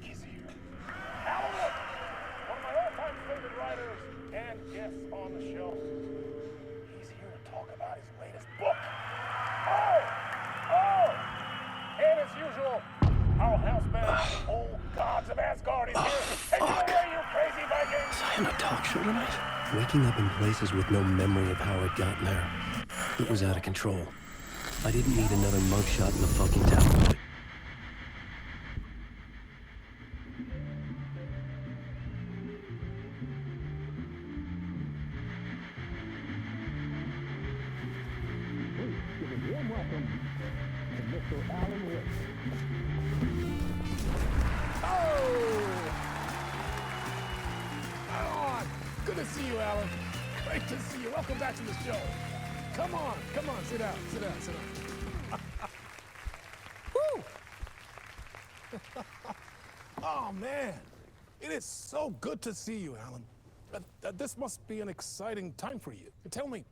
Wake is here. Alan Wake, one of my all-time favorite writers and guests on the show. He's here to talk about his latest book. And as usual, our house band, old gods of Asgard, is here. Take it away, you crazy Vikings! Was I on a talk show tonight? Waking up in places with no memory of how I'd gotten there. It was out of control. I didn't need another mugshot in the fucking tabloid. Good to see you, Alan. Great to see you. Welcome back to the show. Come on, sit down. Woo! Oh, man. It is so good to see you, Alan. This must be an exciting time for you. Tell me,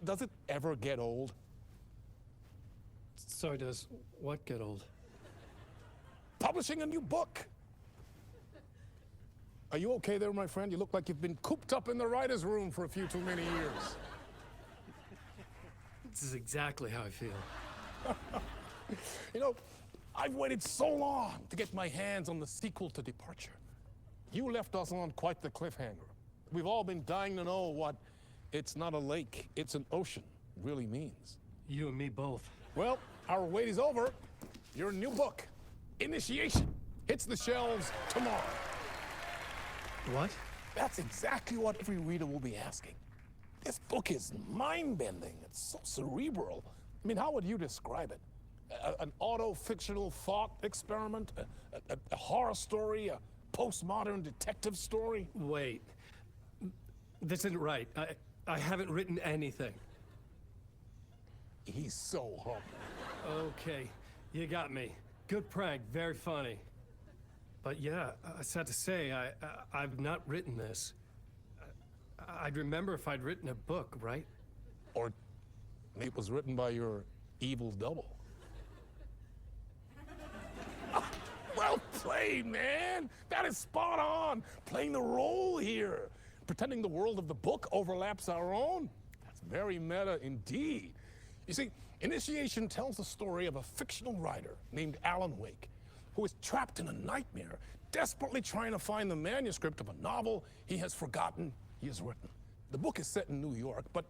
does it ever get old? Sorry, does what get old? Publishing a new book. Are you okay there, my friend? You look like you've been cooped up in the writer's room for a few too many years. This is exactly how I feel. You know, I've waited so long to get my hands on the sequel to Departure. You left us on quite the cliffhanger. We've all been dying to know what "it's not a lake, it's an ocean" really means. You and me both. Well, our wait is over. Your new book, Initiation, hits the shelves tomorrow. What? That's exactly what every reader will be asking. This book is mind-bending. It's so cerebral. I mean, how would you describe it? An auto-fictional thought experiment? A horror story? A postmodern detective story? Wait. This isn't right. I haven't written anything. He's so humble. Okay, you got me. Good prank, very funny. But yeah, sad to say, I've not written this. I'd remember if I'd written a book, right? Or it was written by your evil double. Well played, man! That is spot on! Playing the role here. Pretending the world of the book overlaps our own. That's very meta indeed. You see, Initiation tells the story of a fictional writer named Alan Wake, who is trapped in a nightmare, desperately trying to find the manuscript of a novel he has forgotten he has written. The book is set in New York, but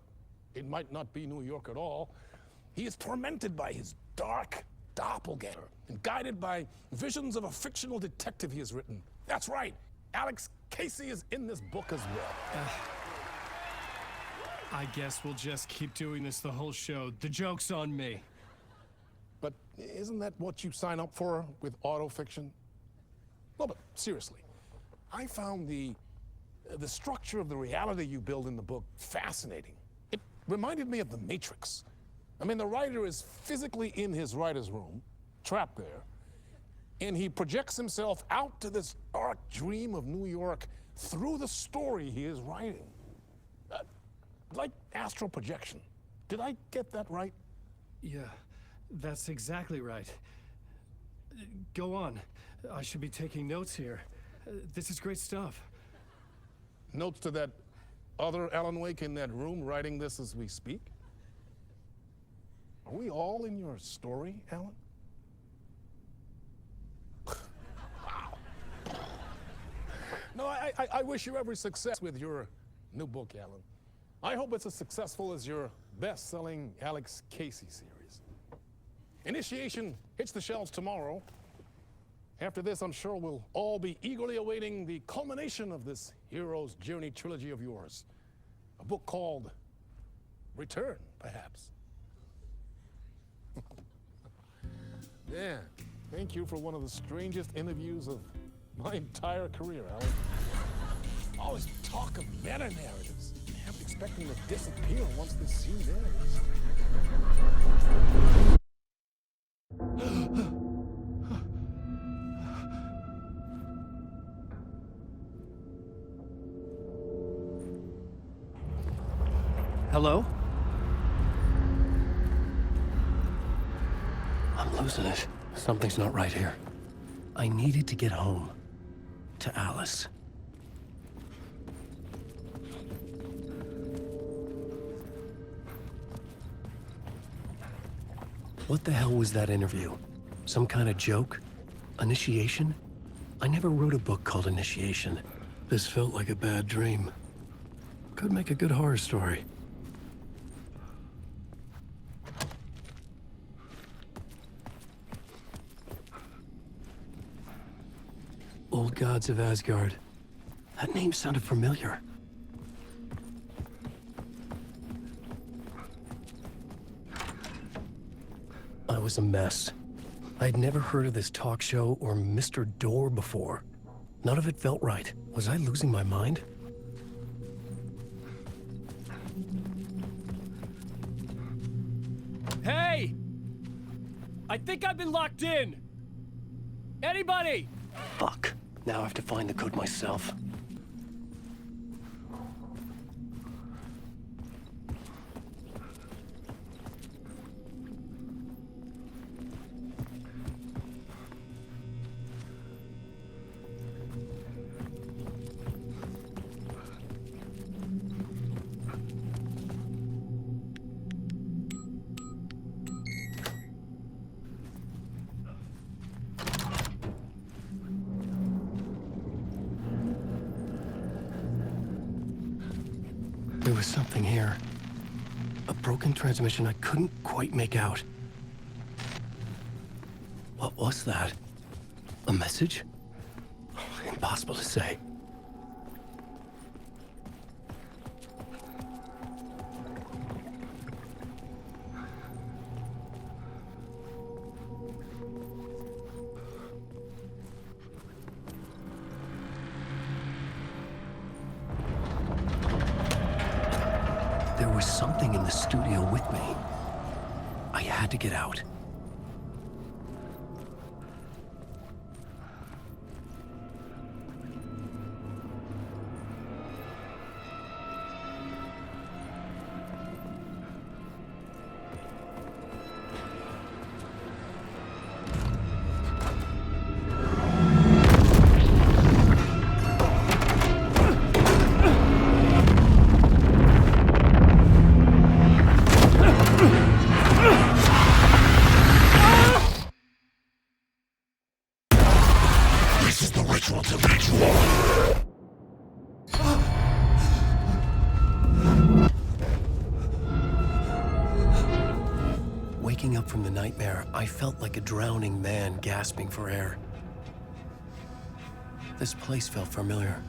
it might not be New York at all. He is tormented by his dark doppelganger and guided by visions of a fictional detective he has written. That's right, Alex Casey is in this book as well. I guess we'll just keep doing this the whole show. The joke's on me. But isn't that what you sign up for with autofiction? No, but seriously, I found the structure of the reality you build in the book fascinating. It reminded me of The Matrix. I mean, the writer is physically in his writer's room, trapped there, and he projects himself out to this dark dream of New York through the story he is writing. Like astral projection. Did I get that right? Yeah, that's exactly right. Go on. I should be taking notes here. This is great stuff. Notes to that other Alan Wake in that room writing this as we speak? Are we all in your story, Alan? Wow. No, I wish you every success with your new book, Alan. I hope it's as successful as your best-selling Alex Casey series. Initiation hits the shelves tomorrow. After this, I'm sure we'll all be eagerly awaiting the culmination of this hero's journey trilogy of yours. A book called Return, perhaps. Yeah, thank you for one of the strangest interviews of my entire career, Alan. Always talk of meta-narratives. I'm expecting to disappear once this scene ends. Hello? I'm losing it. Something's not right here. I needed to get home. To Alice. What the hell was that interview? Some kind of joke? Initiation? I never wrote a book called Initiation. This felt like a bad dream. Could make a good horror story. Old Gods of Asgard. That name sounded familiar. I was a mess. I'd never heard of this talk show or Mr. Door before. None of it felt right. Was I losing my mind? Hey! I think I've been locked in! Anybody? Fuck. Now I have to find the code myself. There was something here. A broken transmission I couldn't quite make out. What was that? A message? Impossible to say. There was something in the studio with me. I had to get out. Waking up from the nightmare, I felt like a drowning man gasping for air. This place felt familiar.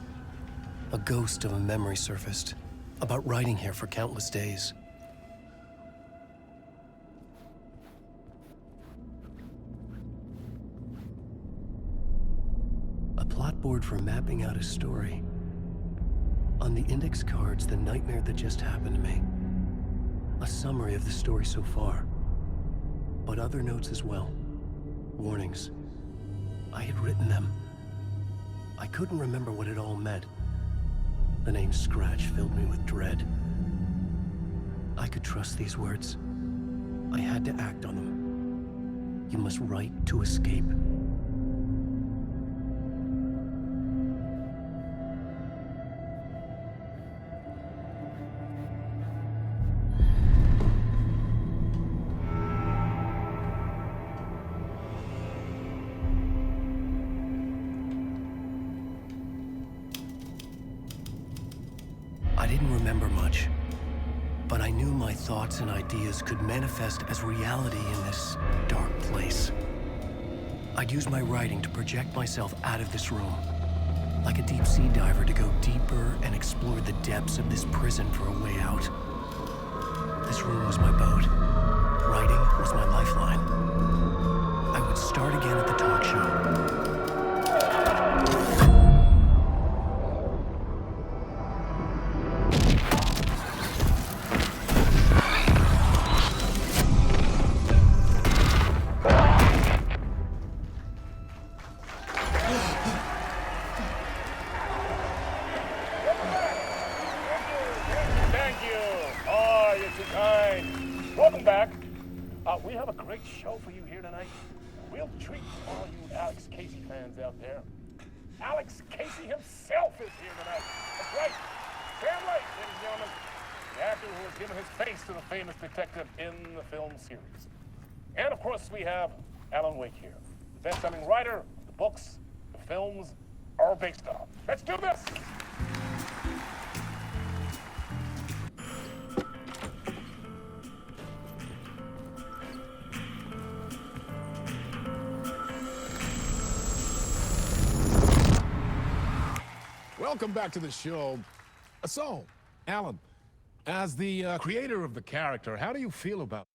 A ghost of a memory surfaced, about riding here for countless days. A plot board for mapping out a story. On the index cards, the nightmare that just happened to me. A summary of the story so far. But other notes as well. Warnings. I had written them. I couldn't remember what it all meant. The name Scratch filled me with dread. I could trust these words. I had to act on them. You must write to escape. I didn't remember much, but I knew my thoughts and ideas could manifest as reality in this dark place. I'd use my writing to project myself out of this room, like a deep sea diver to go deeper and explore the depths of this prison for a way out. This room was my boat. Writing was my lifeline. I would start again at the talk show. Welcome back. We have a great show for you here tonight. We'll treat all you Alex Casey fans out there. Alex Casey himself is here tonight. That's right. Sam Lake, ladies and gentlemen. The actor who has given his face to the famous detective in the film series. And of course, we have Alan Wake here, the best-selling writer, the books, the films are based on. Let's do this! Welcome back to the show. So, Alan, as the creator of the character, how do you feel about...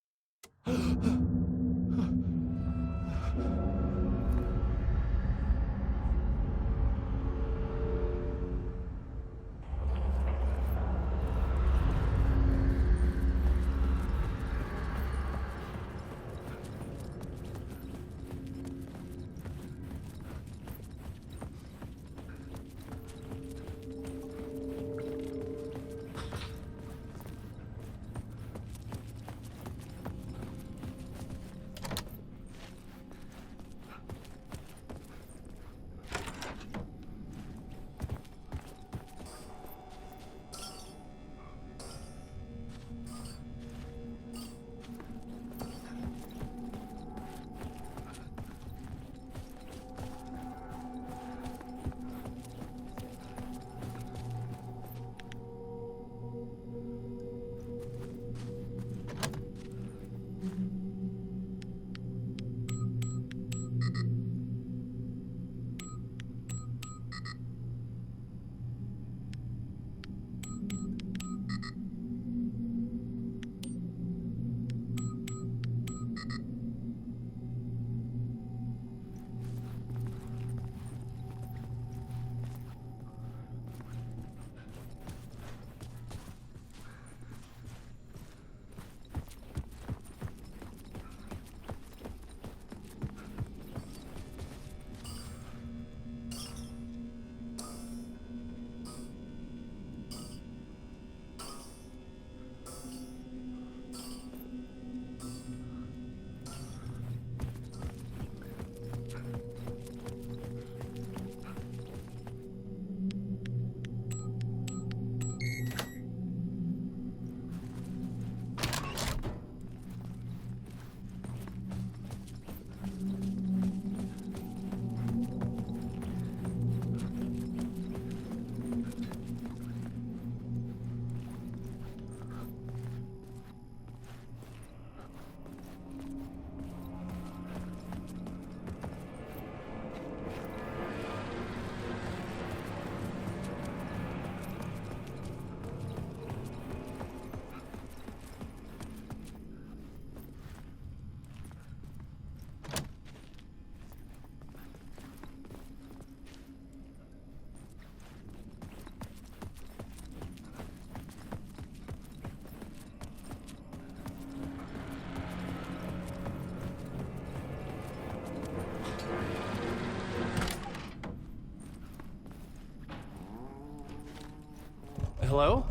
Hello?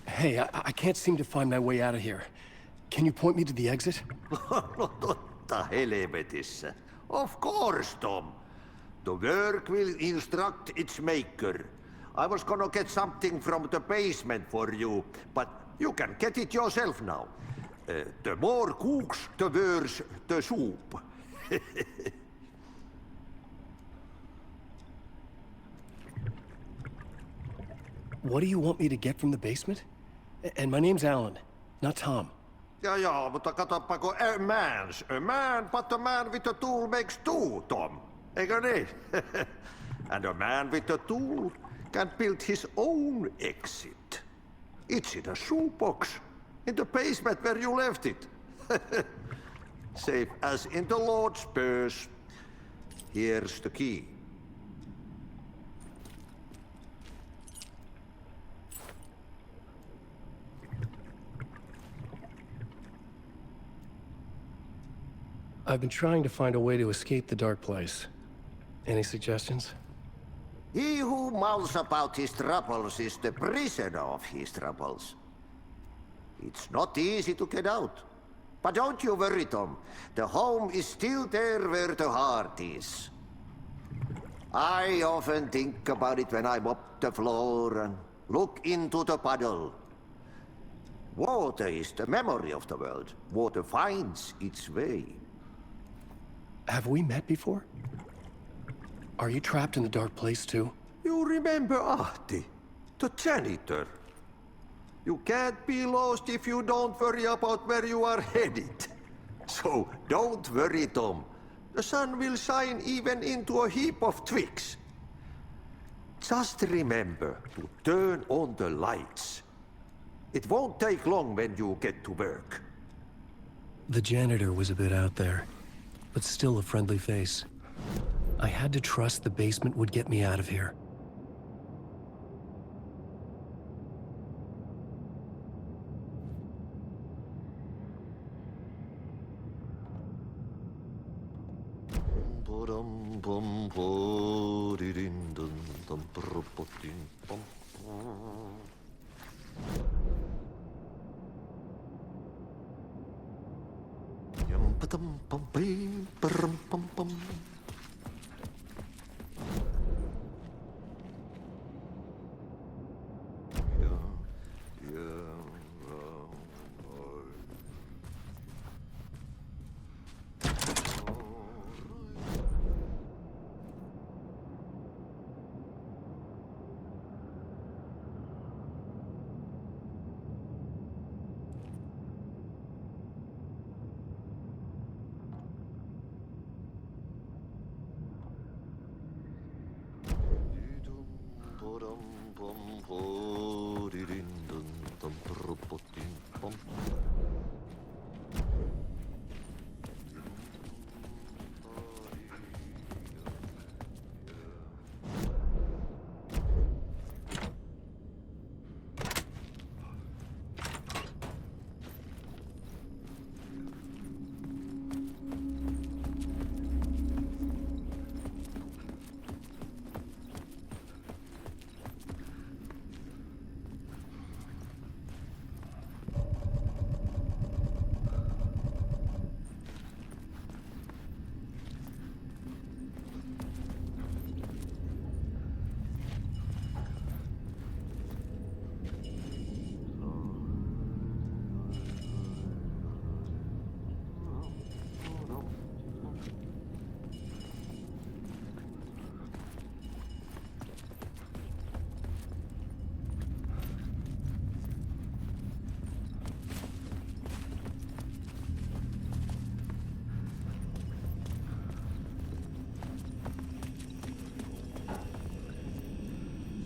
Hey, I can't seem to find my way out of here. Can you point me to the exit? No totta helvetissä. Of course, Tom. The work will instruct its maker. I was gonna get something from the basement for you, but you can get it yourself now. The more cooks, the worse the soup. What do you want me to get from the basement? And my name's Alan, not Tom. Ja, mutta katoppa kun a man, but a man with a tool makes two, Tom. Eikö niin? And a man with a tool can build his own exit. It's in a shoebox, in the basement where you left it. Safe as in the Lord's purse. Here's the key. I've been trying to find a way to escape the dark place. Any suggestions? He who mouths about his troubles is the prisoner of his troubles. It's not easy to get out. But don't you worry, Tom. The home is still there where the heart is. I often think about it when I mop the floor and look into the puddle. Water is the memory of the world. Water finds its way. Have we met before? Are you trapped in the dark place too? You remember Ahti, the janitor. You can't be lost if you don't worry about where you are headed. So don't worry, Tom. The sun will shine even into a heap of twigs. Just remember to turn on the lights. It won't take long when you get to work. The janitor was a bit out there, but still a friendly face. I had to trust the basement would get me out of here.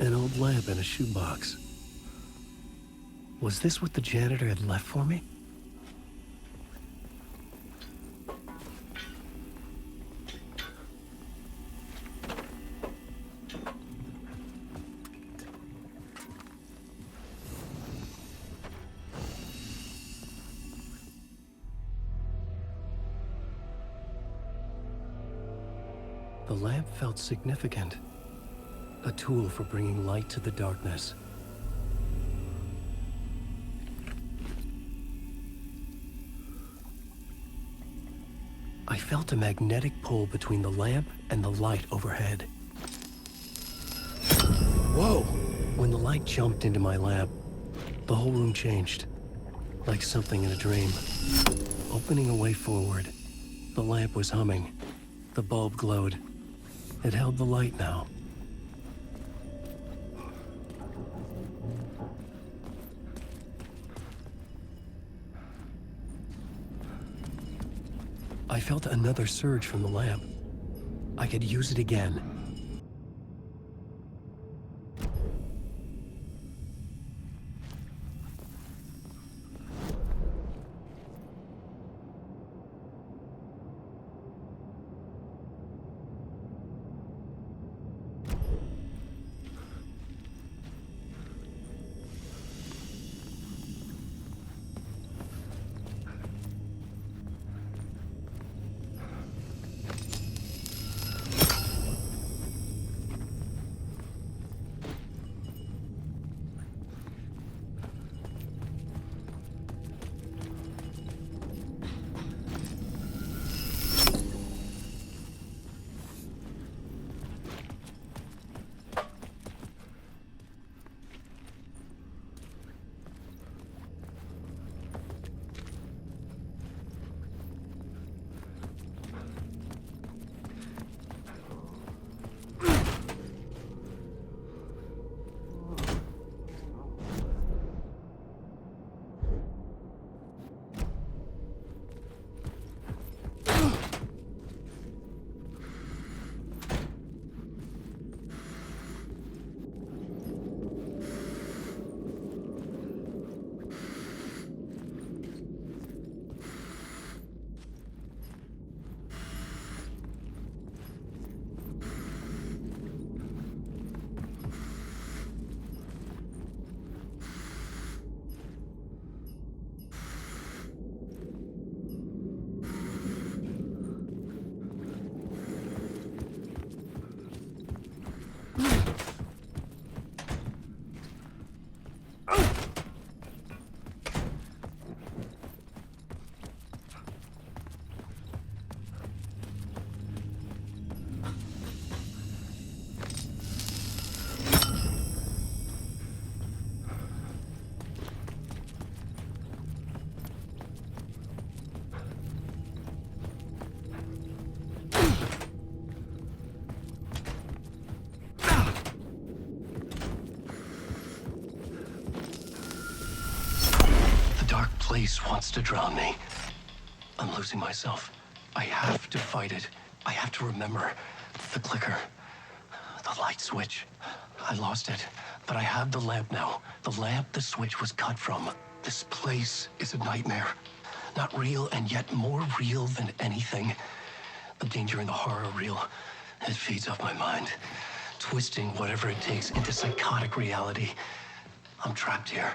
An old lamp in a shoebox. Was this what the janitor had left for me? The lamp felt significant. A tool for bringing light to the darkness. I felt a magnetic pull between the lamp and the light overhead. Whoa! When the light jumped into my lamp, the whole room changed, like something in a dream. Opening a way forward, the lamp was humming. The bulb glowed. It held the light now. I felt another surge from the lamp. I could use it again. place wants to drown me. I'm losing myself. I have to fight it. I have to remember the clicker, the light switch. I lost it, but I have the lamp now. The lamp the switch was cut from. This place is a nightmare. Not real, and yet more real than anything. The danger and the horror are real. It feeds off my mind, twisting whatever it takes into psychotic reality. I'm trapped here.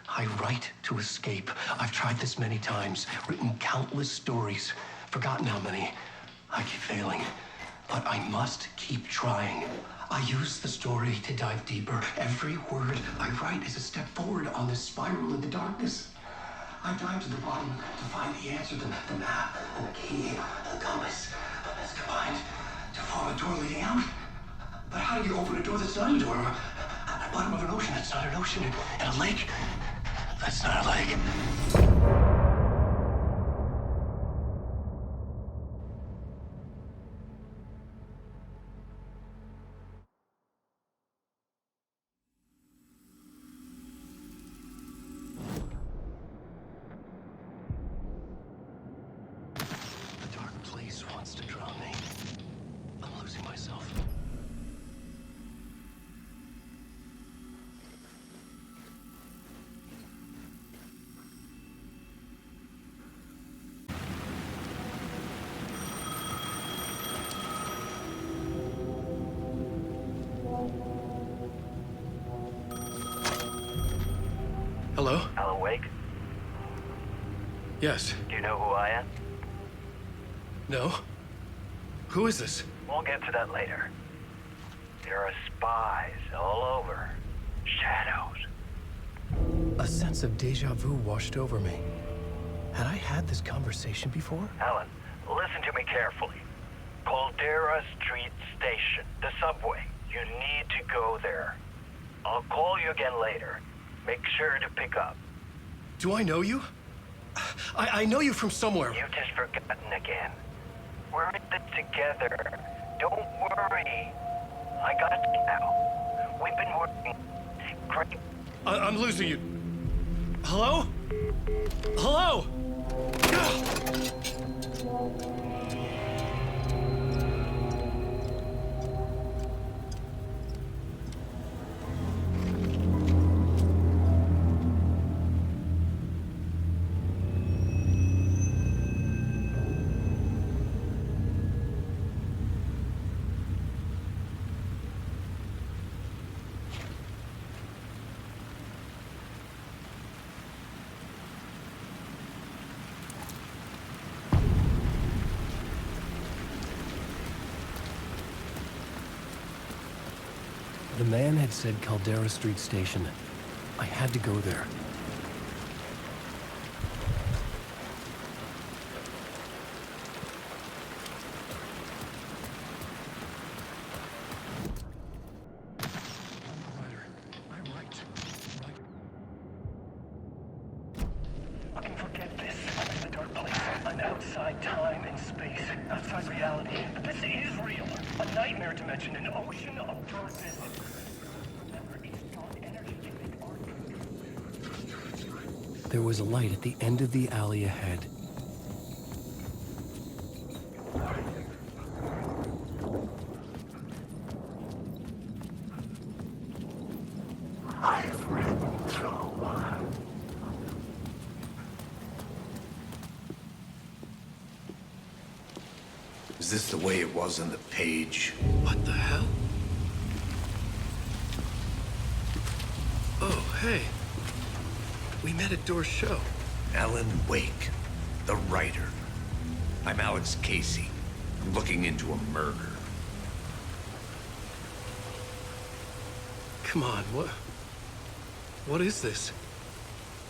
I write to escape. I've tried this many times, written countless stories, forgotten how many. I keep failing, but I must keep trying. I use the story to dive deeper. Every word I write is a step forward on this spiral into darkness. I dive to the bottom to find the answer, the map, and the key, and the compass. It's combined to form a door leading out. But how do you open a door that's not a door? At the bottom of an ocean that's not an ocean, and a lake that's not a lake. The dark place wants to drown me. I'm losing myself. Hello? Alan Wake? Yes. Do you know who I am? No? Who is this? We'll get to that later. There are spies all over. Shadows. A sense of deja vu washed over me. Had I had this conversation before? Alan, listen to me carefully. Caldera Street Station, the subway. You need to go there. I'll call you again later. Make sure to pick up. Do I know you? I know you from somewhere. You've just forgotten again. We're in it together. Don't worry. I got you now. We've been working great. I'm losing you. Hello? Hello? The man had said Caldera Street Station. I had to go there. I can forget this. I'm in a dark place. I'm outside time and space, outside reality. But this is real. A nightmare dimension, an ocean of darkness. Remember, it's dark energy to make art. There was a light at the end of the alley ahead. I've written through. Is this the way it was on the page? What the hell? Oh, hey. We met at Door's show. Alan Wake, the writer. I'm Alex Casey. I'm looking into a murder. Come on, what is this?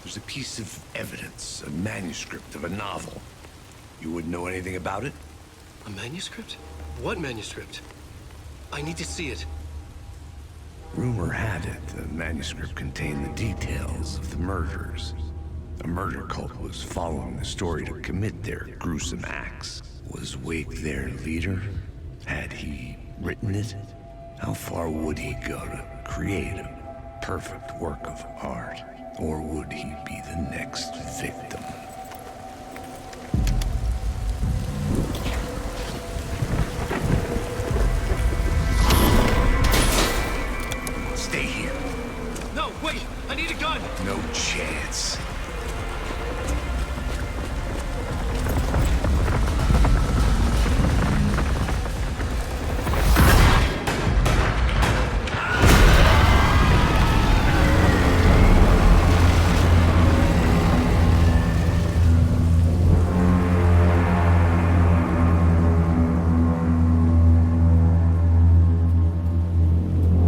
There's a piece of evidence, a manuscript of a novel. You wouldn't know anything about it? A manuscript? What manuscript? I need to see it. Rumor had it the manuscript contained the details of the murders. A murder cult was following the story to commit their gruesome acts. Was Wake their leader? Had he written it? How far would he go to create a perfect work of art? Or would he be the next victim? Stay here. No, wait! I need a gun! No chance.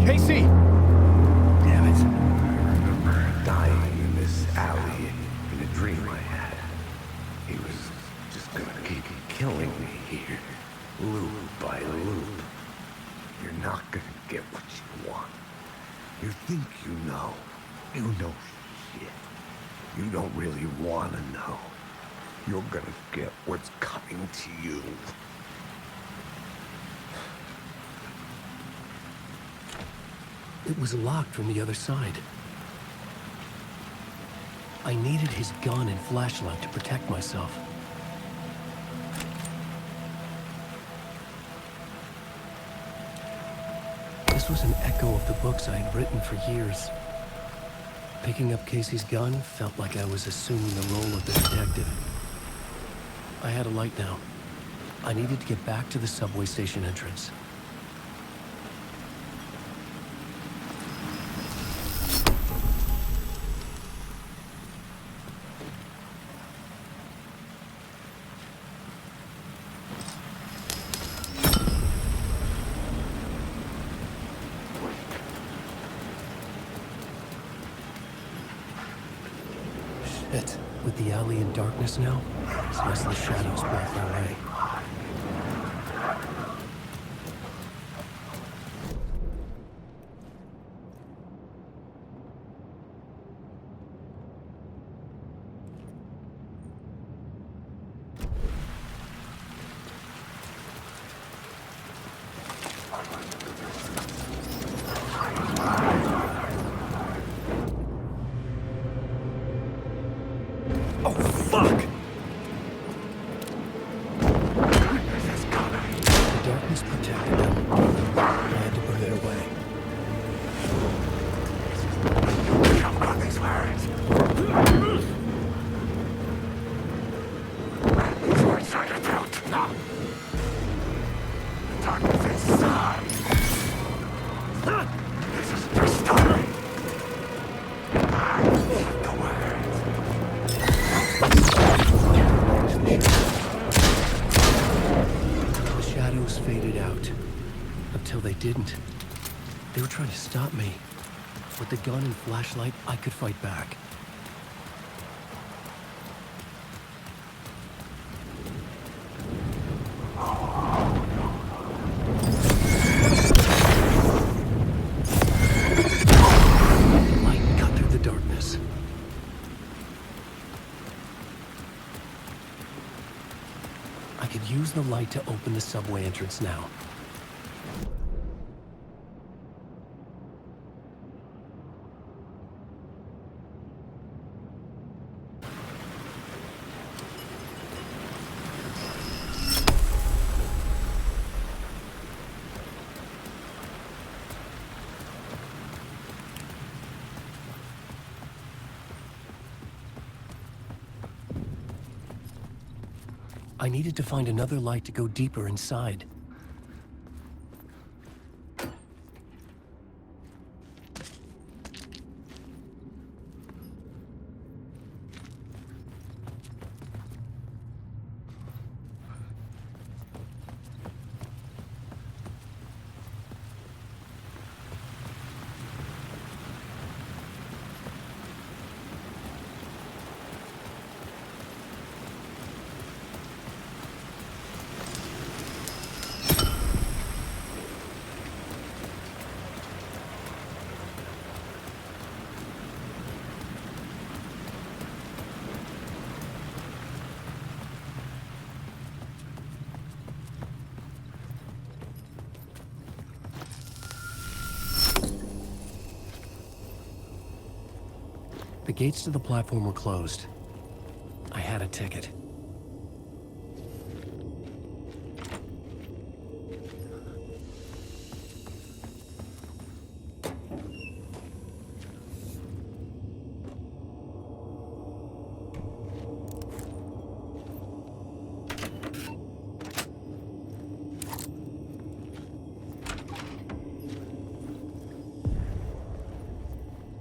Casey! Damn it. I remember dying in this alley in a dream I had. He was just gonna keep killing me here, loop by loop. You're not gonna get what you want. You think you know. You know shit. You don't really want to know. You're gonna get what's coming to you. It was locked from the other side. I needed his gun and flashlight to protect myself. This was an echo of the books I had written for years. Picking up Casey's gun felt like I was assuming the role of the detective. I had a light now. I needed to get back to the subway station entrance. Shit. With the alley in darkness now, it's less the shadows block my way. Oh, fuck! The darkness protected them. I had to put it away. I've got these words. These words are your throat. No. The darkness inside. This is your story. I need the words. The shadows faded out. Until they didn't. They were trying to stop me. With the gun and flashlight, I could fight back. Light cut through the darkness. I could use the light to open the subway entrance now. I needed to find another light to go deeper inside. The gates to the platform were closed. I had a ticket.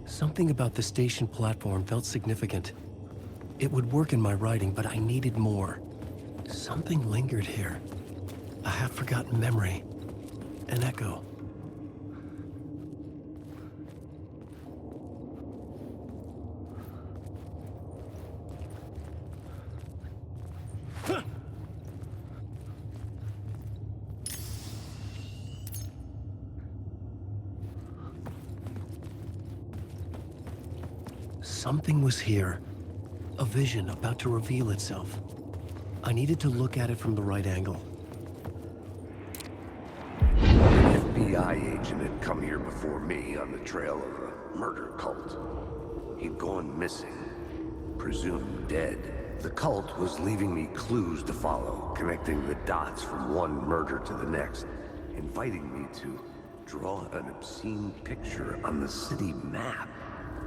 Something about the station platform felt significant. It would work in my writing, but I needed more. Something lingered here. A half-forgotten memory. An echo. Something was here. A vision about to reveal itself. I needed to look at it from the right angle. An FBI agent had come here before me on the trail of a murder cult. He'd gone missing, presumed dead. The cult was leaving me clues to follow, connecting the dots from one murder to the next, inviting me to draw an obscene picture on the city map.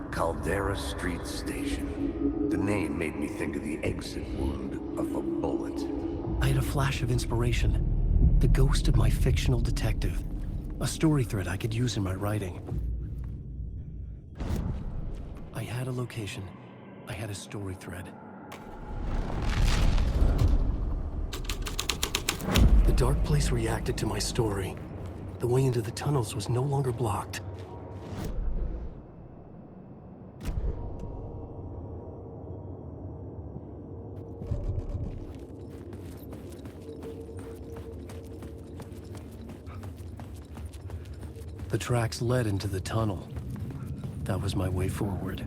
Caldera Street Station. The name made me think of the exit wound of a bullet. I had a flash of inspiration. The ghost of my fictional detective. A story thread I could use in my writing. I had a location. I had a story thread. The dark place reacted to my story. The way into the tunnels was no longer blocked. The tracks led into the tunnel. That was my way forward.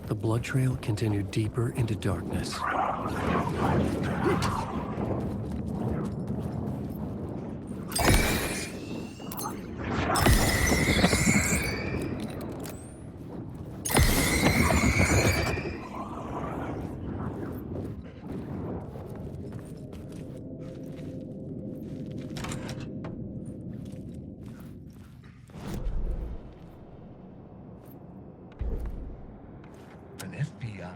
The blood trail continued deeper into darkness. An FBI.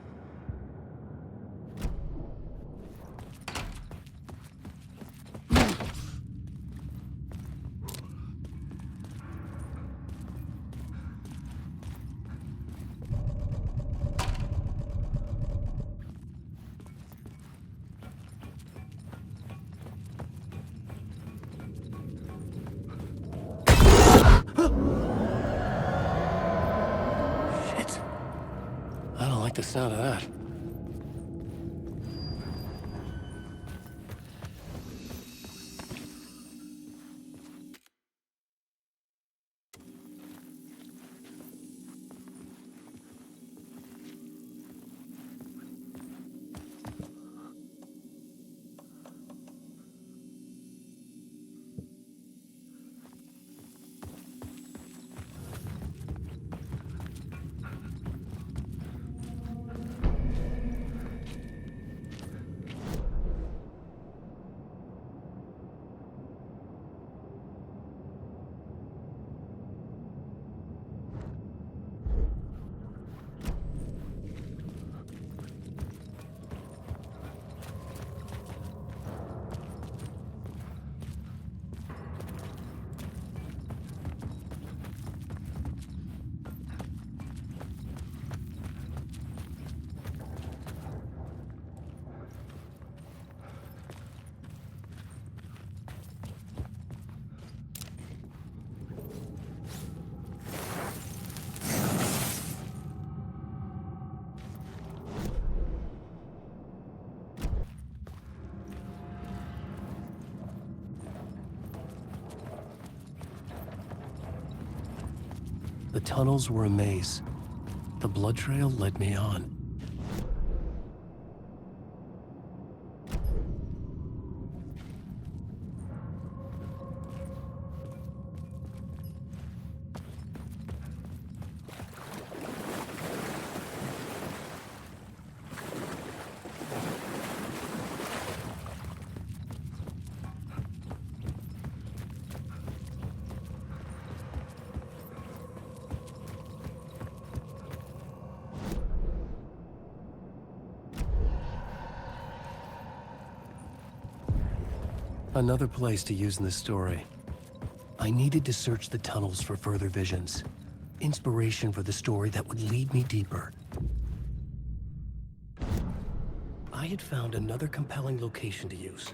I don't like the sound of that. The tunnels were a maze. The blood trail led me on. Another place to use in the story. I needed to search the tunnels for further visions. Inspiration for the story that would lead me deeper. I had found another compelling location to use.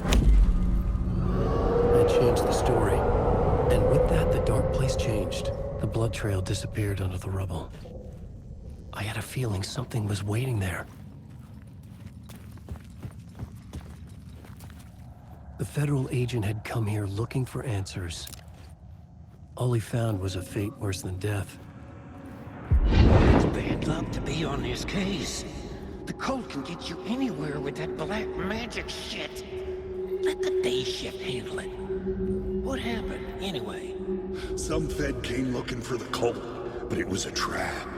I changed the story, and with that, the dark place changed. The blood trail disappeared under the rubble. I had a feeling something was waiting there. The federal agent had come here looking for answers. All he found was a fate worse than death. It's bad luck to be on this case. The cult can get you anywhere with that black magic shit. Let the day shift handle it. What happened, anyway? Some Fed came looking for the cult, but it was a trap.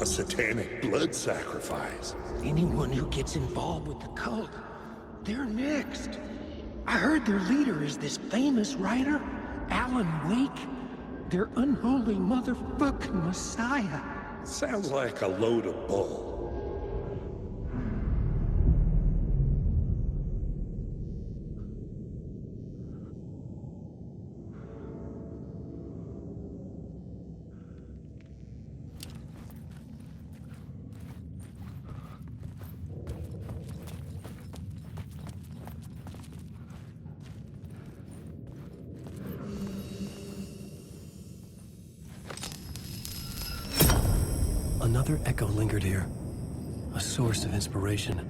A satanic blood sacrifice. Anyone who gets involved with the cult, they're next. I heard their leader is this famous writer, Alan Wake. Their unholy motherfucking messiah. Sounds like a load of bull. Another echo lingered here, a source of inspiration.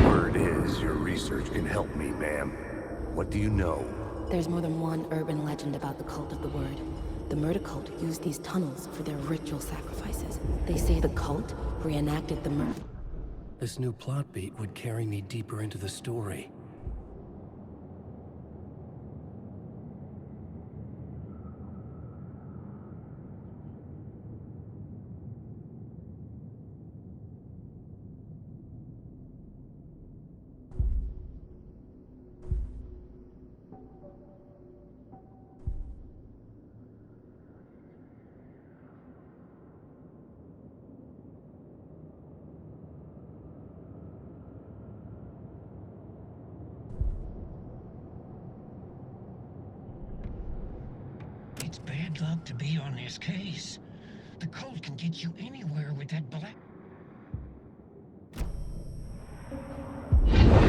Word is, your research can help me, ma'am. What do you know? There's more than one urban legend about the cult of the word. The murder cult used these tunnels for their ritual sacrifices. They say the cult reenacted the murder. This new plot beat would carry me deeper into the story. It's bad luck to be on this case. The cult can get you anywhere with that black...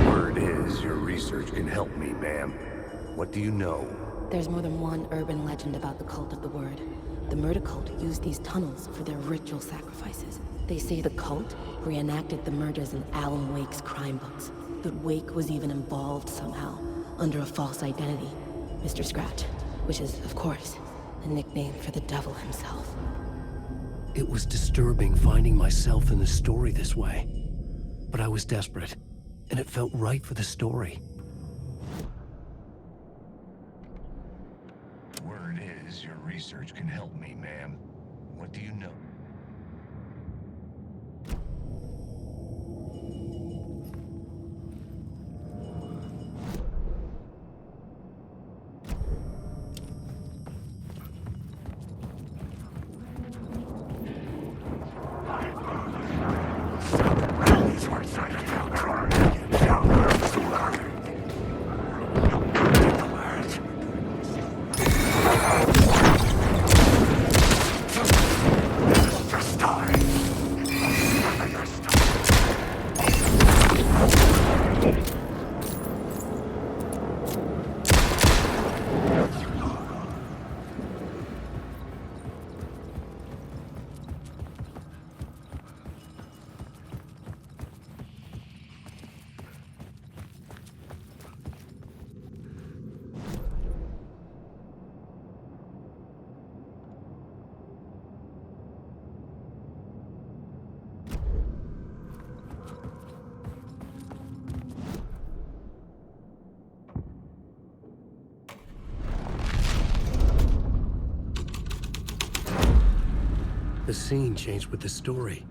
Word is, your research can help me, ma'am. What do you know? There's more than one urban legend about the cult of the word. The murder cult used these tunnels for their ritual sacrifices. They say the cult reenacted the murders in Alan Wake's crime books. That Wake was even involved somehow, under a false identity. Mr. Scratch, which is, of course, a nickname for the devil himself. It was disturbing finding myself in the story this way. But I was desperate, and it felt right for the story. Word is, your research can help me, ma'am. What do you know? The scene changed with the story.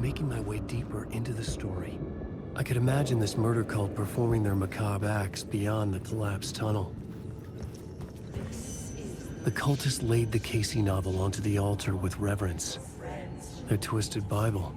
making my way deeper into the story. I could imagine this murder cult performing their macabre acts beyond the collapsed tunnel. The cultists laid the Casey novel onto the altar with reverence. Their twisted Bible.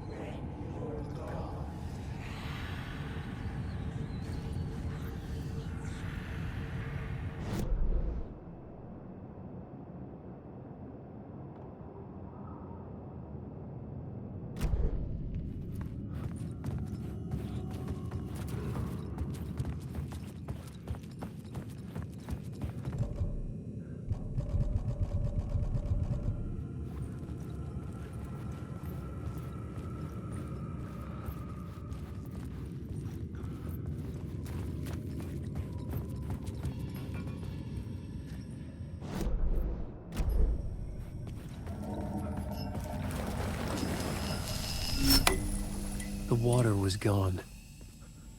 The water was gone.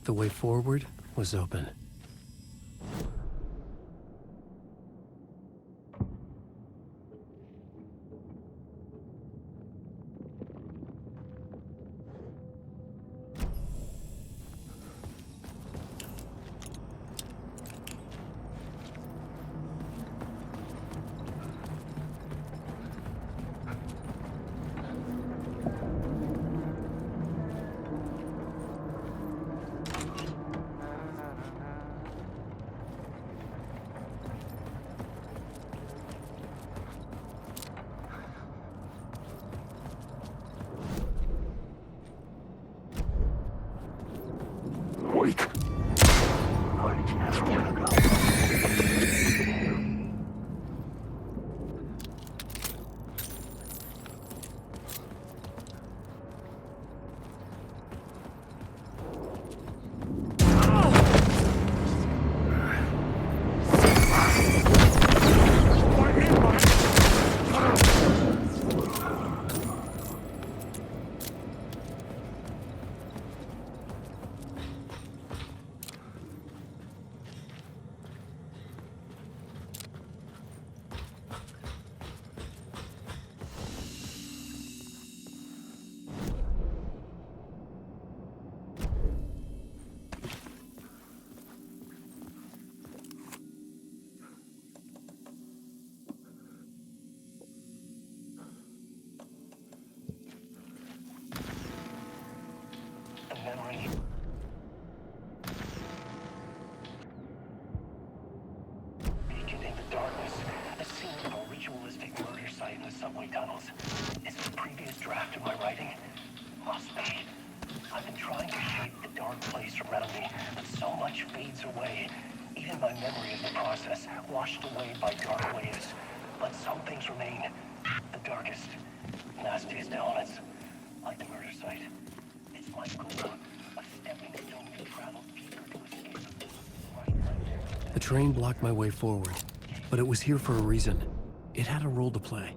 The way forward was open. Memory. Beacon in the darkness, the scene of a ritualistic murder site in the subway tunnels. Is it a previous draft of my writing? Must be. I've been trying to shape the dark place around me, but so much fades away. Even my memory of the process, washed away by dark waves. But some things remain. The darkest, nastiest elements, like the murder site. It's my goal. A stepping stone to travel deeper to escape. The train blocked my way forward, but it was here for a reason. It had a role to play.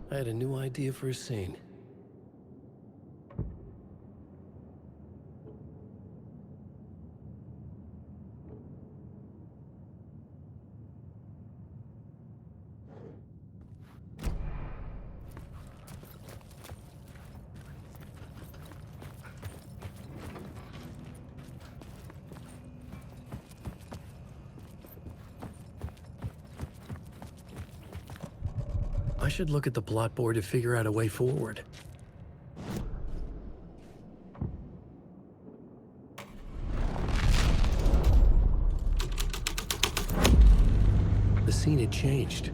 I had a new idea for a scene. I should look at the plot board to figure out a way forward. The scene had changed.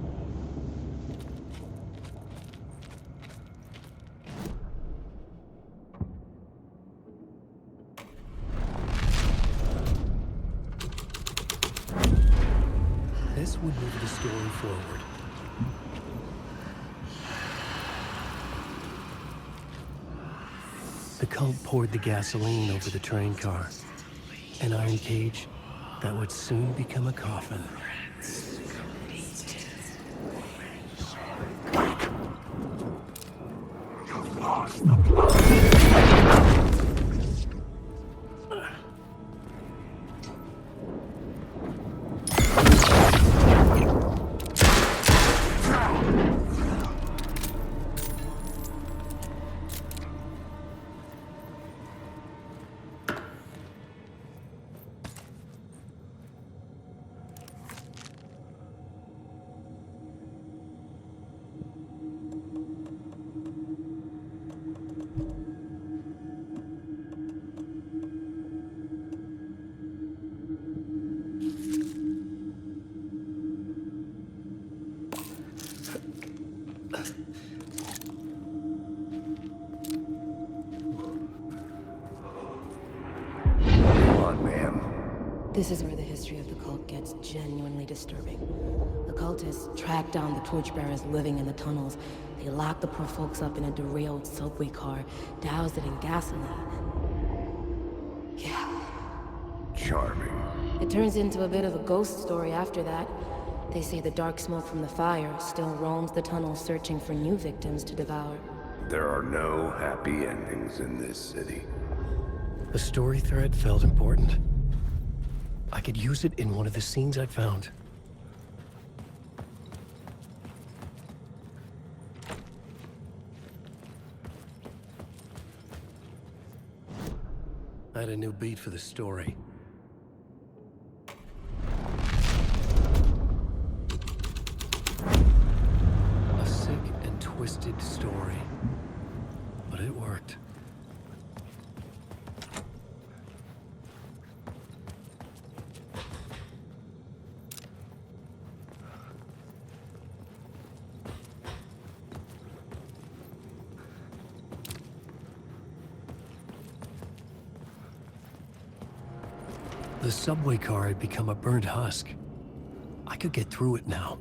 This would move the story forward. The cult poured the gasoline over the train car. An iron cage that would soon become a coffin. This is where the history of the cult gets genuinely disturbing. The cultists track down the torchbearers living in the tunnels. They lock the poor folks up in a derailed subway car, douse it in gasoline. Yeah. Charming. It turns into a bit of a ghost story after that. They say the dark smoke from the fire still roams the tunnels searching for new victims to devour. There are no happy endings in this city. The story thread felt important. I could use it in one of the scenes I'd found. I had a new beat for the story. A sick and twisted story. But it worked. The subway car had become a burnt husk. I could get through it now.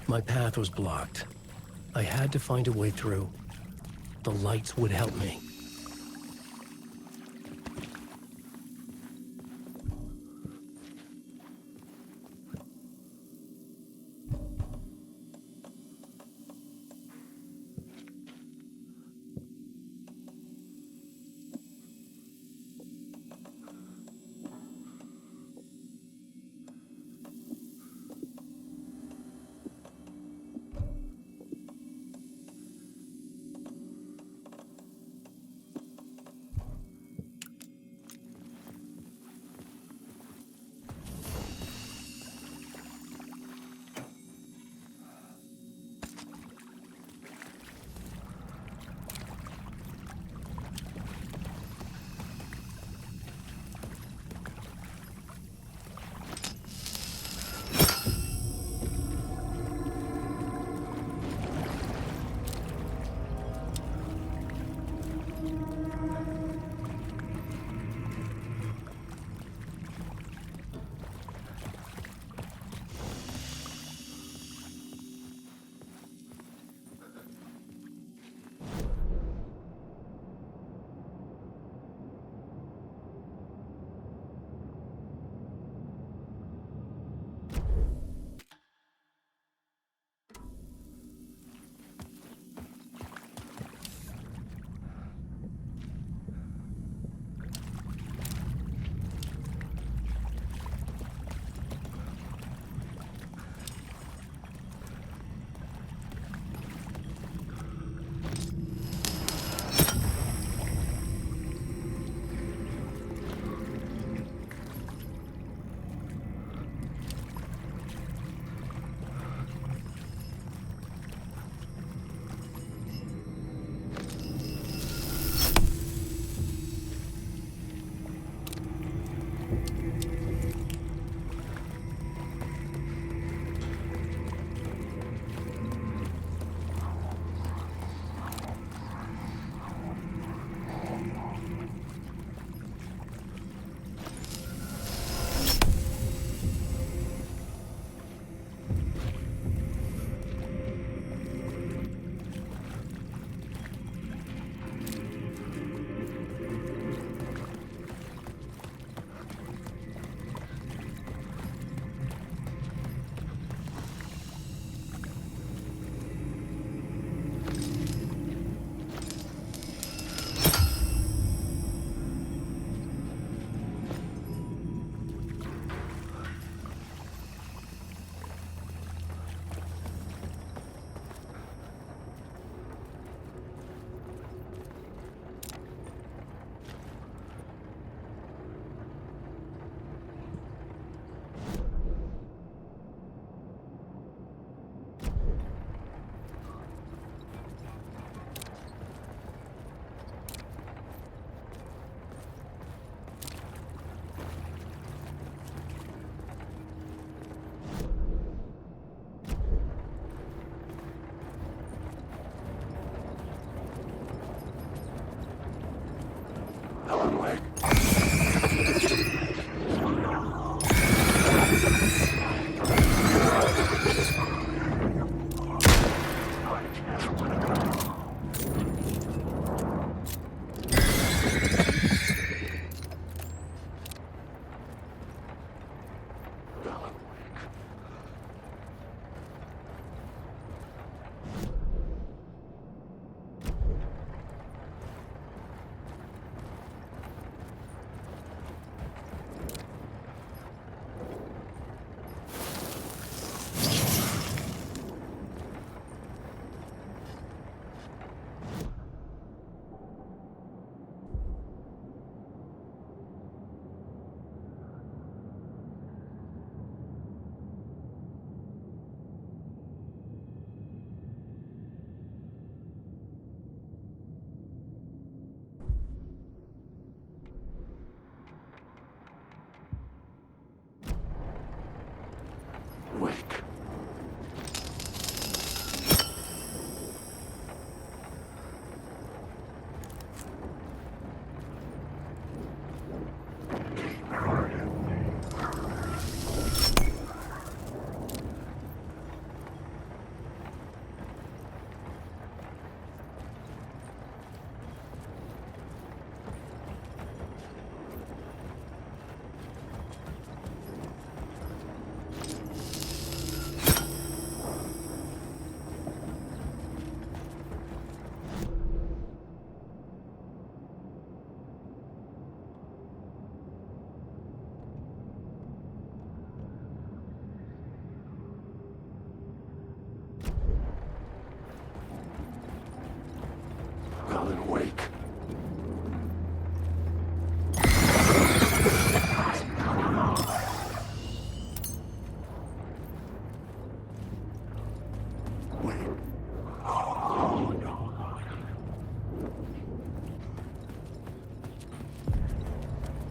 My path was blocked. I had to find a way through. The lights would help me.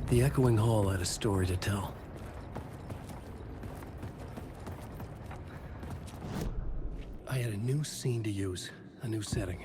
The echoing hall had a story to tell. I had a new scene to use, a new setting.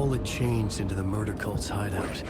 Had changed into the murder cult's hideout.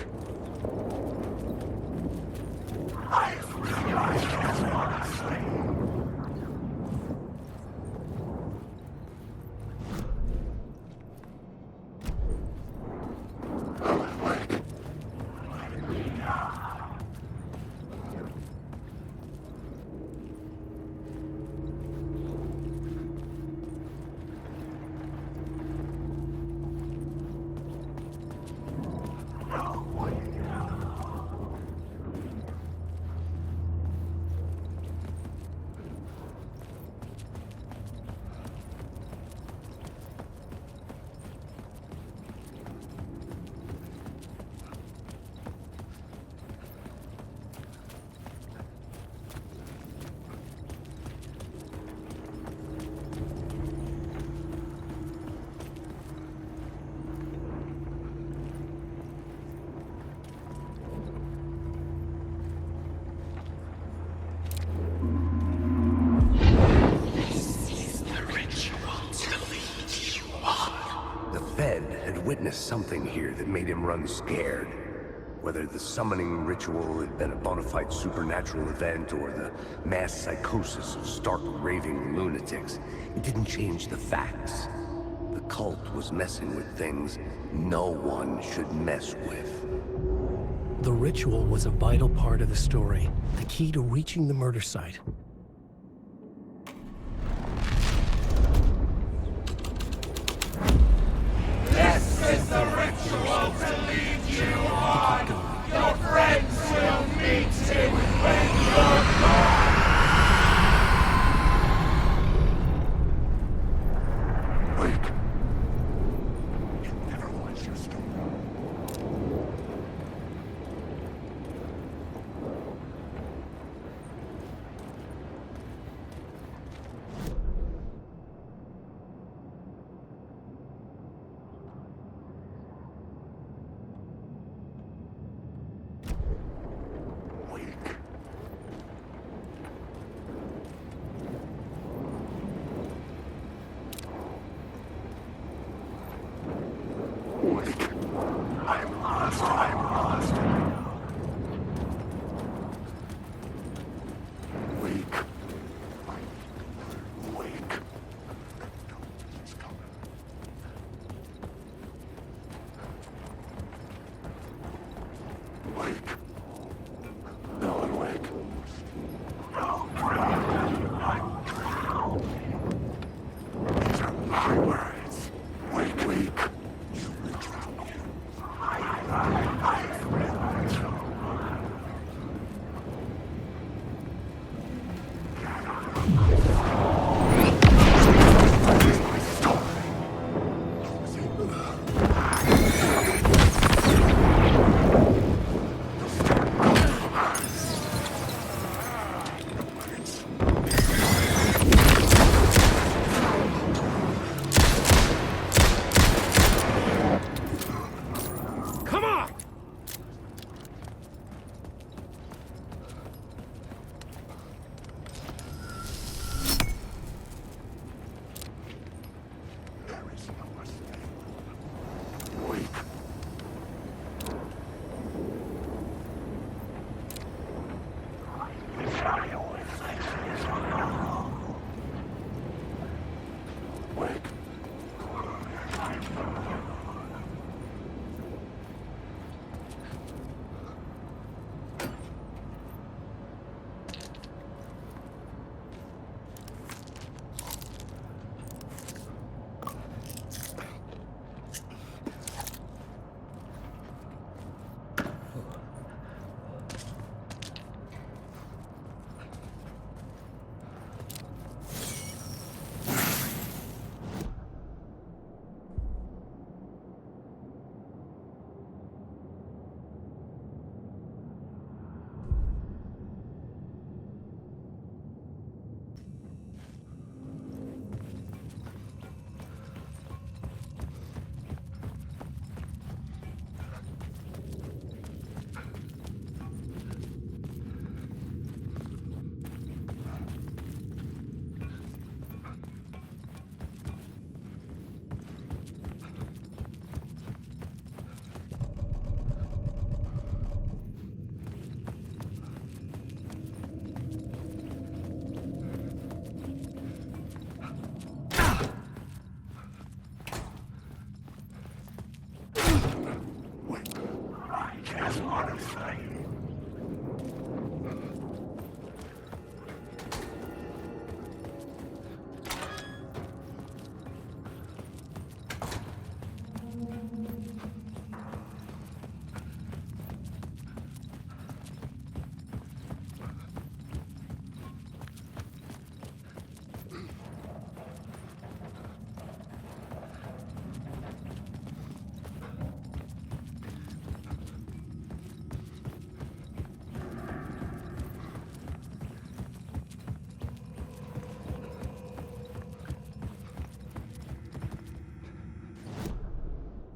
Witnessed something here that made him run scared. Whether the summoning ritual had been a bona fide supernatural event or the mass psychosis of stark raving lunatics, it didn't change the facts. The cult was messing with things no one should mess with. The ritual was a vital part of the story, the key to reaching the murder site. Is the ritual to lead you on. Your friends will meet you when you're gone. Wait. It never was your story.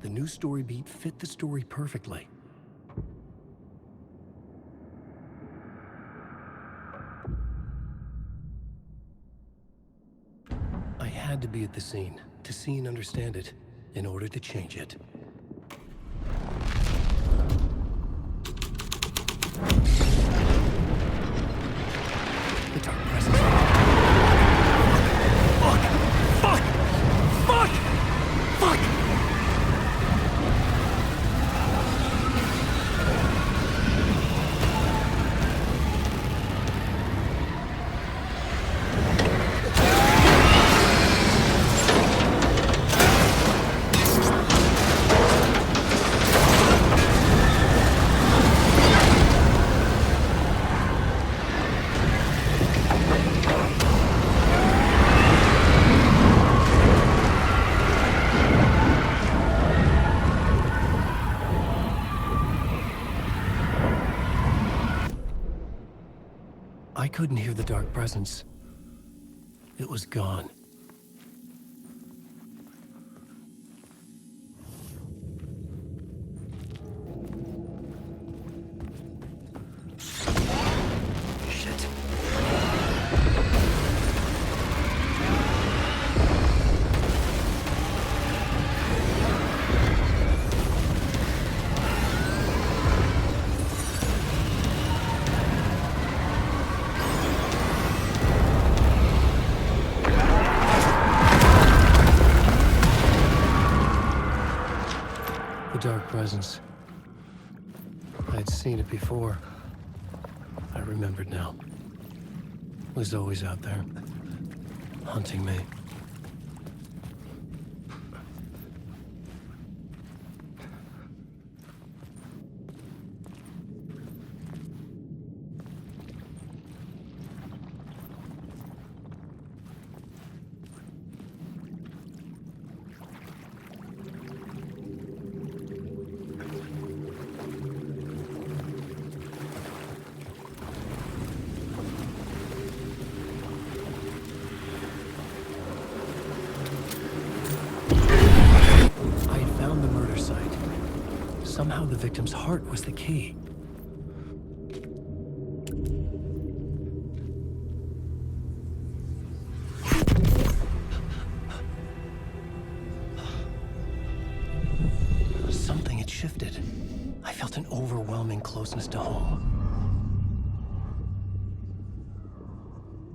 The new story beat fit the story perfectly. I had to be at the scene, to see and understand it, in order to change it. The dark presence. Fuck! Fuck! Fuck! Fuck! I couldn't hear the dark presence. It was gone. Shit. Dark presence. I'd seen it before. I remembered now. It was always out there, hunting me. Somehow the victim's heart was the key. Something had shifted. I felt an overwhelming closeness to home.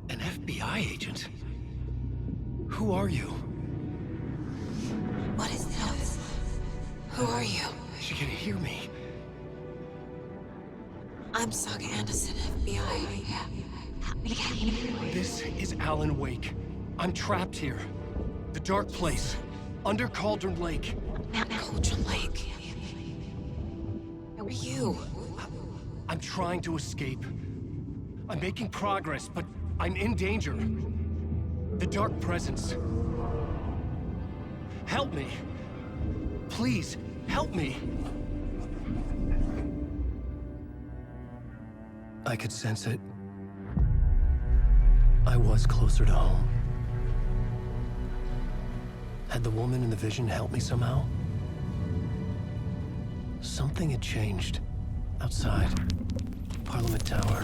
An FBI agent? Who are you? Who are you? She can hear me. I'm Saga Anderson, FBI. This is Alan Wake. I'm trapped here. The dark place. Under Cauldron Lake. Cauldron Lake. Who are you? I'm trying to escape. I'm making progress, but I'm in danger. The dark presence. Help me. Please, help me. I could sense it. I was closer to home. Had the woman in the vision helped me somehow? Something had changed. Outside. Parliament Tower.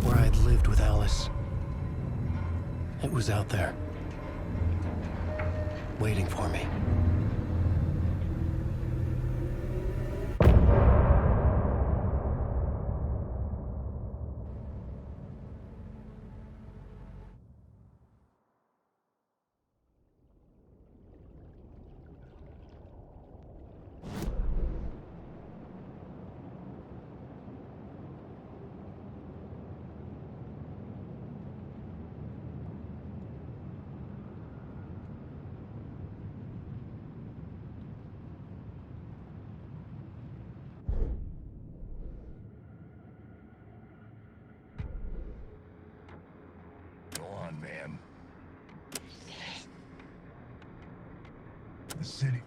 Where I had lived with Alice. It was out there. Waiting for me. Man. The city.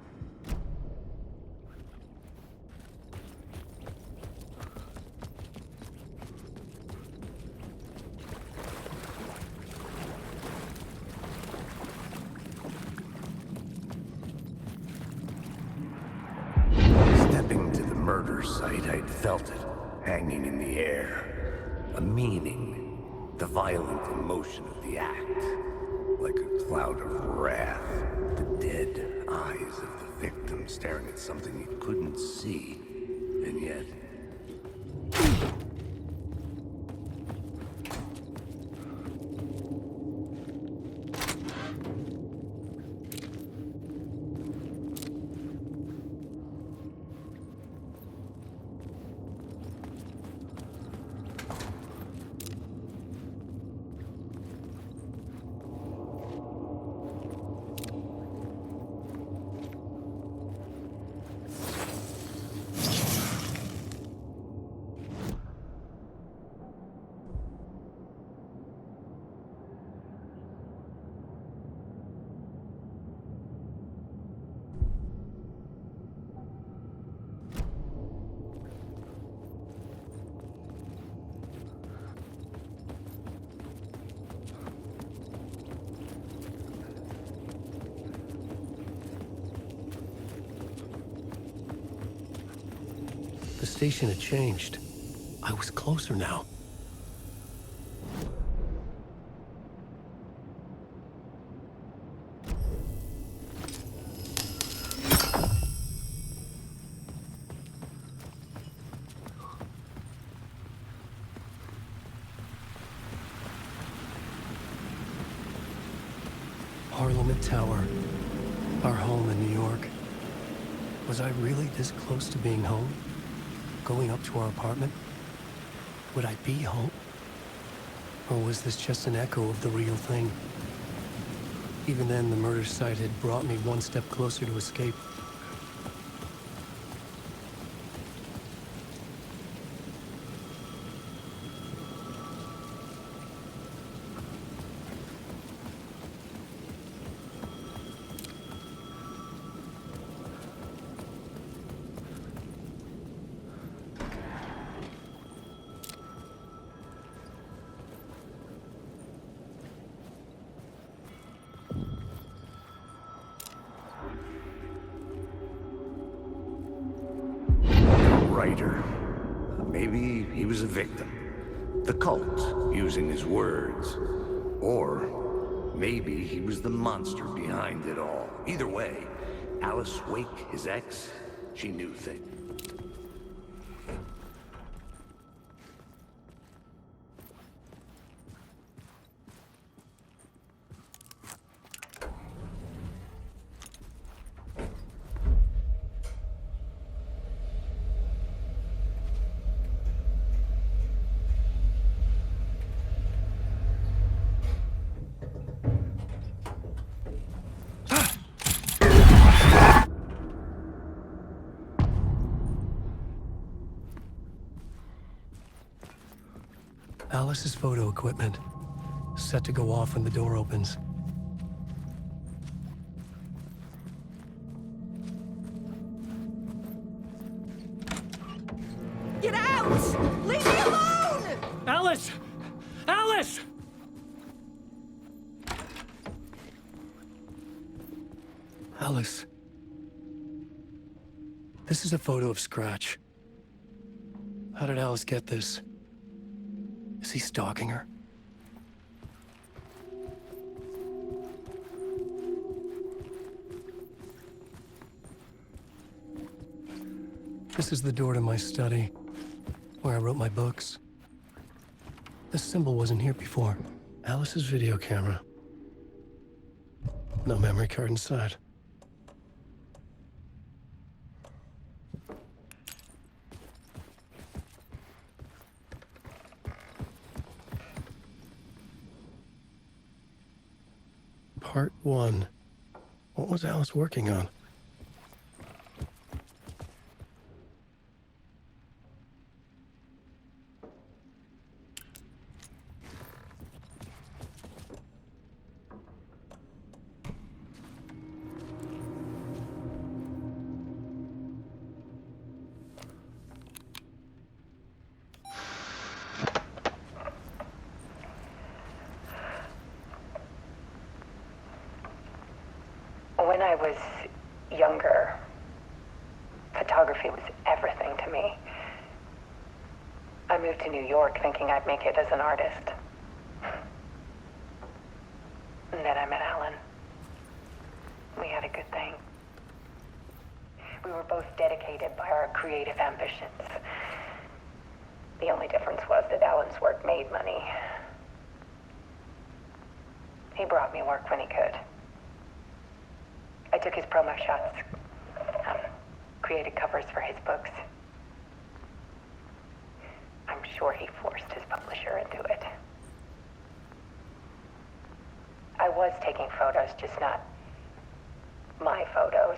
Stepping to the murder site, I'd felt it, hanging in the air. A meaning. The violent emotion of the act, like a cloud of wrath, the dead eyes of the victim staring at something he couldn't see, and yet... The station had changed. I was closer now. Parliament Tower. Our home in New York. Was I really this close to being home? Going up to our apartment? Would I be home? Or was this just an echo of the real thing? Even then, the murder site had brought me one step closer to escape. Writer. Maybe he was a victim. The cult, using his words. Or maybe he was the monster behind it all. Either way, Alice Wake, his ex, she knew things. Alice's photo equipment, set to go off when the door opens. Get out! Leave me alone! Alice! Alice! Alice. This is a photo of Scratch. How did Alice get this? Is he stalking her? This is the door to my study, where I wrote my books. This symbol wasn't here before. Alice's video camera. No memory card inside. Part 1. What was Alice working on? When I was younger, photography was everything to me. I moved to New York thinking I'd make it as an artist. And then I met Alan. We had a good thing. We were both dedicated by our creative ambitions. The only difference was that Alan's work made money. He brought me work when he could. I took his promo shots, created covers for his books. I'm sure he forced his publisher into it. I was taking photos, just not my photos.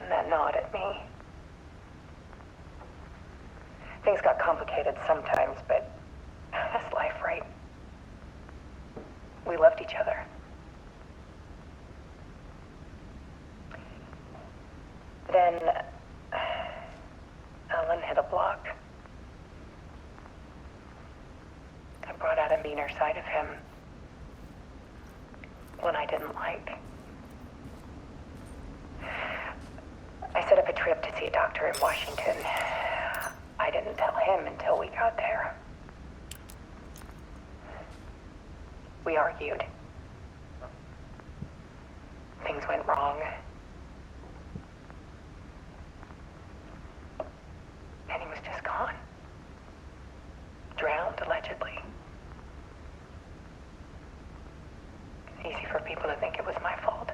And that gnawed at me. Things got complicated sometimes, but that's life, right? We loved each other. Then Alan hit a block. I brought out a meaner side of him, one I didn't like. I set up a trip to see a doctor in Washington. I didn't tell him until we got there. We argued. Things went wrong. And he was just gone. Drowned, allegedly. Easy for people to think it was my fault.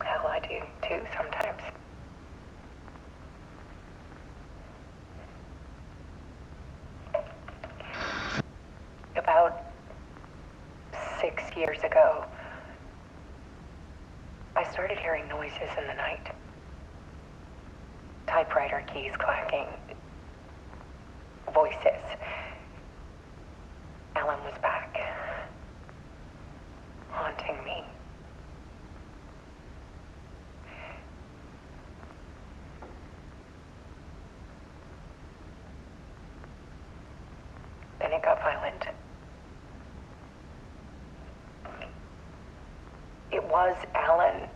Hell, I do too sometimes. About 6 years ago, I started hearing noises in the night. Typewriter keys clacking. Voices. Alan was back. Haunting me. Then it got violent. It was Alan.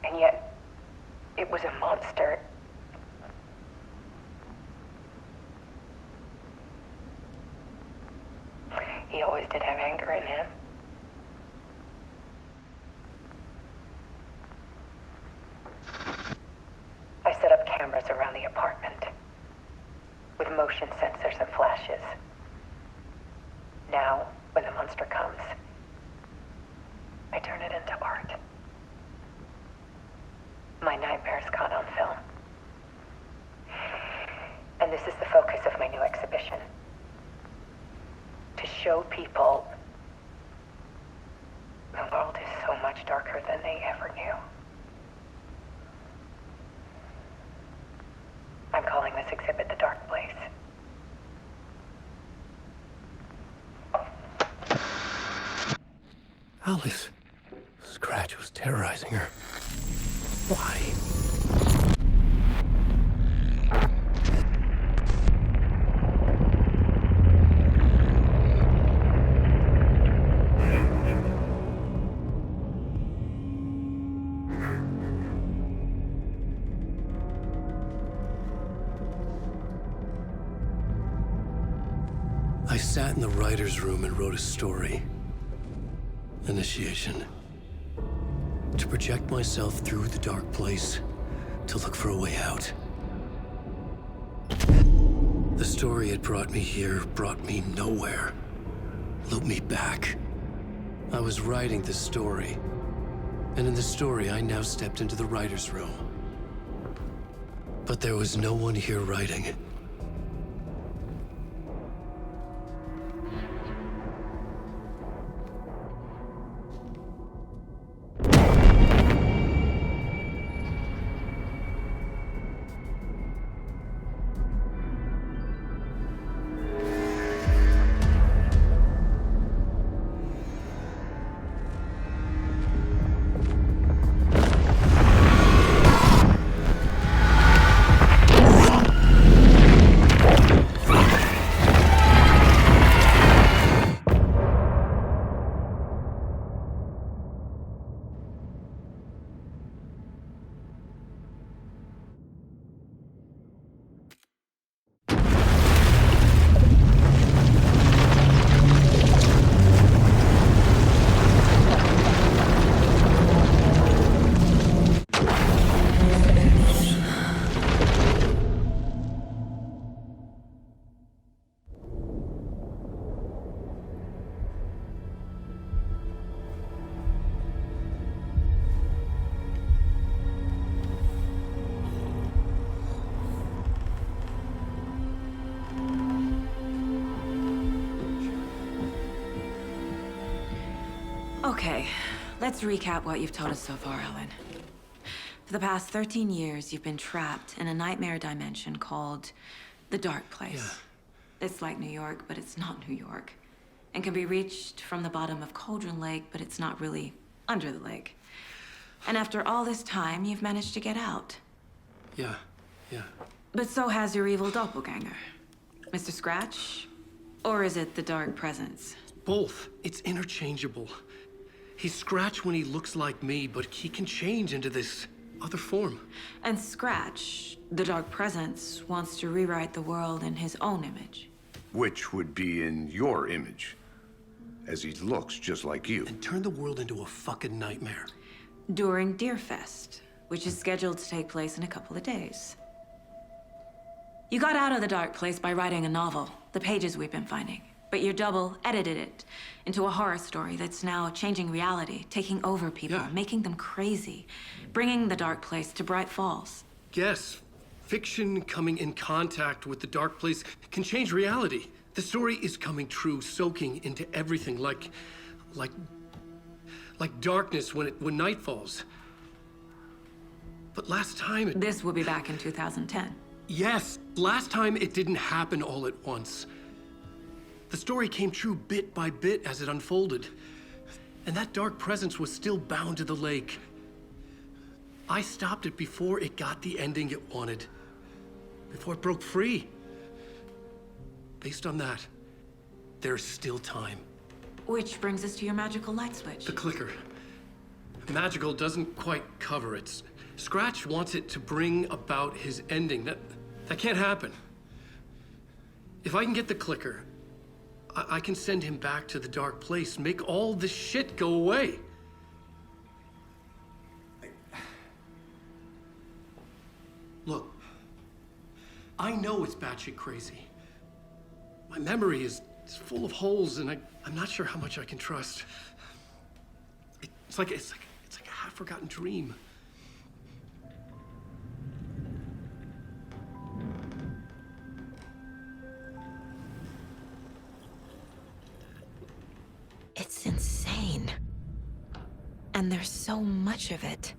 And yet, it was a monster. He always did have anger in him. I set up cameras around the apartment with motion sensors and flashes. Now, when the monster comes, I turn it into art. My nightmares caught on film. And this is the focus of my new exhibition. To show people the world is so much darker than they ever knew. Alice. Scratch was terrorizing her. Why? I sat in the writer's room and wrote a story. Initiation. To project myself through the dark place, to look for a way out. The story had brought me here, brought me nowhere. Looped me back. I was writing the story. And in the story, I now stepped into the writer's room. But there was no one here writing. Okay, let's recap what you've told us so far, Ellen. For the past 13 years, you've been trapped in a nightmare dimension called the Dark Place. Yeah. It's like New York, but it's not New York. And can be reached from the bottom of Cauldron Lake, but it's not really under the lake. And after all this time, you've managed to get out. Yeah. But so has your evil doppelganger. Mr. Scratch? Or is it the Dark Presence? Both. It's interchangeable. He's Scratch when he looks like me, but he can change into this other form. And Scratch, the Dark Presence, wants to rewrite the world in his own image. Which would be in your image, as he looks just like you. And turn the world into a fucking nightmare. During Deerfest, which is scheduled to take place in a couple of days. You got out of the Dark Place by writing a novel, the pages we've been finding. But your double edited it into a horror story that's now changing reality, taking over people, making them crazy, bringing the Dark Place to Bright Falls. Yes, fiction coming in contact with the Dark Place can change reality. The story is coming true, soaking into everything, like darkness when night falls. But last time This will be back in 2010. Yes, last time it didn't happen all at once. The story came true bit by bit as it unfolded. And that dark presence was still bound to the lake. I stopped it before it got the ending it wanted. Before it broke free. Based on that, there's still time. Which brings us to your magical light switch. The clicker. Magical doesn't quite cover it. Scratch wants it to bring about his ending. That can't happen. If I can get the clicker, I can send him back to the Dark Place, make all this shit go away. Look, I know it's batshit crazy. My memory is full of holes, and I'm not sure how much I can trust. It's like a half-forgotten dream. It's insane. And there's so much of it.